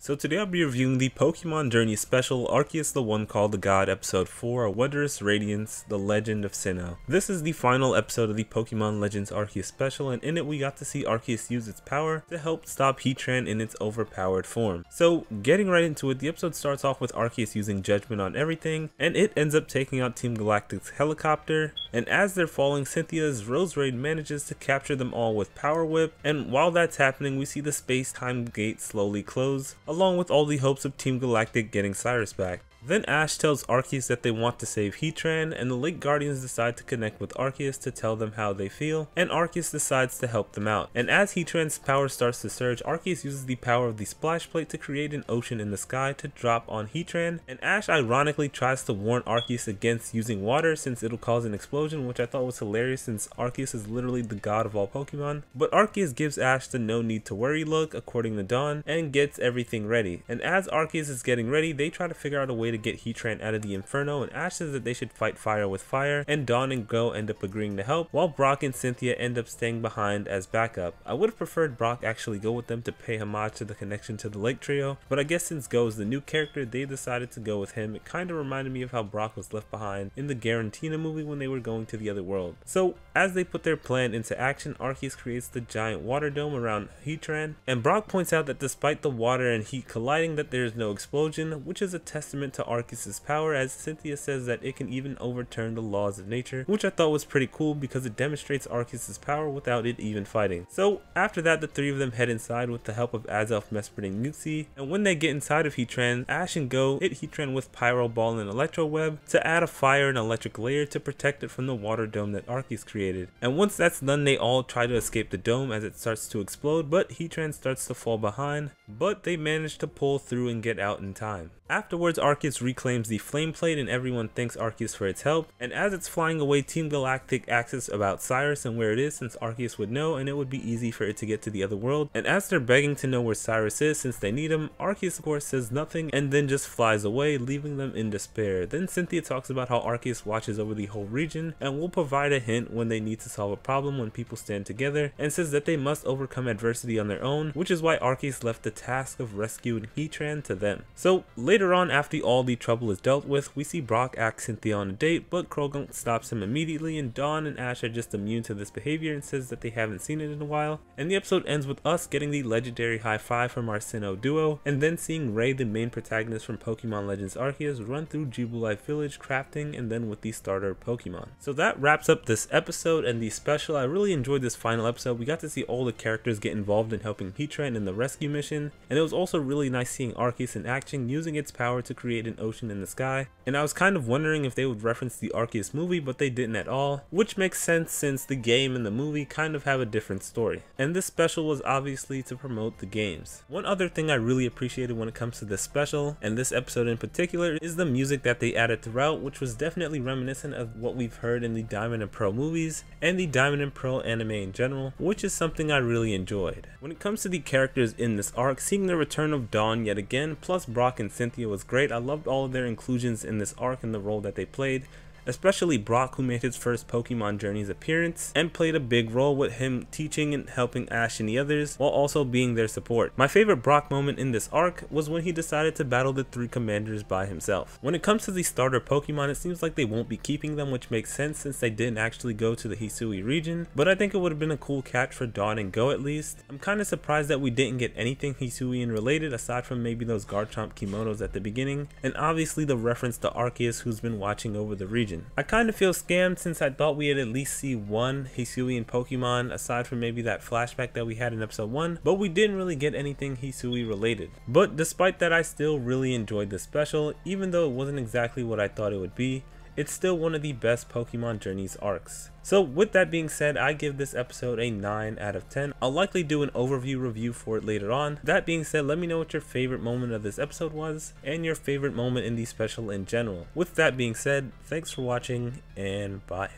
So today I'll be reviewing the Pokemon Journey Special Arceus the One Called the God Episode 4, A Wondrous Radiance, The Legend of Sinnoh. This is the final episode of the Pokemon Legends Arceus Special, and in it we got to see Arceus use its power to help stop Heatran in its overpowered form. So getting right into it, the episode starts off with Arceus using Judgment on everything, and it ends up taking out Team Galactic's helicopter, and as they're falling, Cynthia's Roserade manages to capture them all with Power Whip, and while that's happening we see the space-time gate slowly close, along with all the hopes of Team Galactic getting Cyrus back. Then Ash tells Arceus that they want to save Heatran, and the Lake Guardians decide to connect with Arceus to tell them how they feel, and Arceus decides to help them out. And as Heatran's power starts to surge, Arceus uses the power of the Splash Plate to create an ocean in the sky to drop on Heatran, and Ash ironically tries to warn Arceus against using water since it'll cause an explosion, which I thought was hilarious since Arceus is literally the god of all Pokemon. But Arceus gives Ash the no need to worry look, according to Dawn, and gets everything ready. And as Arceus is getting ready, they try to figure out a way to get Heatran out of the Inferno, and Ash says that they should fight fire with fire, and Dawn and Go end up agreeing to help, while Brock and Cynthia end up staying behind as backup. I would have preferred Brock actually go with them to pay homage to the connection to the Lake Trio, but I guess since Go is the new character, they decided to go with him. It kind of reminded me of how Brock was left behind in the Garantina movie when they were going to the other world. So as they put their plan into action, Arceus creates the giant water dome around Heatran, and Brock points out that despite the water and heat colliding, that there is no explosion, which is a testament to Arceus' power, as Cynthia says that it can even overturn the laws of nature, which I thought was pretty cool because it demonstrates Arceus' power without it even fighting. So after that, the three of them head inside with the help of Azelf, Mesprit, and Mutzi, and when they get inside of Heatran, Ash and Go hit Heatran with Pyro Ball and Electro Web to add a fire and electric layer to protect it from the water dome that Arceus created. And once that's done, they all try to escape the dome as it starts to explode, but Heatran starts to fall behind, but they manage to pull through and get out in time. Afterwards, Arceus reclaims the Flame Plate and everyone thanks Arceus for its help, and as it's flying away, Team Galactic asks about Cyrus and where it is since Arceus would know and it would be easy for it to get to the other world, and as they're begging to know where Cyrus is since they need him, Arceus of course says nothing and then just flies away, leaving them in despair. Then Cynthia talks about how Arceus watches over the whole region and will provide a hint when they need to solve a problem when people stand together, and says that they must overcome adversity on their own, which is why Arceus left the task of rescuing Heatran to them. So later on, after all the trouble is dealt with, we see Brock ask Cynthia on a date, but Croagunk stops him immediately, and Dawn and Ash are just immune to this behavior and says that they haven't seen it in a while. And the episode ends with us getting the legendary high five from our Sinnoh duo, and then seeing Ray, the main protagonist from Pokemon Legends Arceus, run through Jubilife Village crafting and then with the starter Pokemon. So that wraps up this episode and the special. I really enjoyed this final episode. We got to see all the characters get involved in helping Heatran in the rescue mission, and it was also really nice seeing Arceus in action using its power to create an ocean in the sky. And I was kind of wondering if they would reference the Arceus movie, but they didn't at all, which makes sense since the game and the movie kind of have a different story. And this special was obviously to promote the games. One other thing I really appreciated when it comes to this special, and this episode in particular, is the music that they added throughout, which was definitely reminiscent of what we've heard in the Diamond and Pearl movies and the Diamond and Pearl anime in general, which is something I really enjoyed. When it comes to the characters in this arc, seeing the return of Dawn yet again, plus Brock and Cynthia was great. I loved all of their inclusions in this arc and the role that they played, especially Brock, who made his first Pokemon Journeys appearance and played a big role with him teaching and helping Ash and the others while also being their support. My favorite Brock moment in this arc was when he decided to battle the three commanders by himself. When it comes to the starter Pokemon, it seems like they won't be keeping them, which makes sense since they didn't actually go to the Hisui region, but I think it would have been a cool catch for Dawn and Go at least. I'm kind of surprised that we didn't get anything Hisuian related aside from maybe those Garchomp kimonos at the beginning, and obviously the reference to Arceus, who's been watching over the region. I kind of feel scammed since I thought we'd at least see one Hisuian Pokemon aside from maybe that flashback that we had in episode 1, but we didn't really get anything Hisui related. But despite that, I still really enjoyed the special, even though it wasn't exactly what I thought it would be. It's still one of the best Pokemon Journeys arcs. So with that being said, I give this episode a 9 out of 10. I'll likely do an overview review for it later on. That being said, let me know what your favorite moment of this episode was and your favorite moment in the special in general. With that being said, thanks for watching and bye.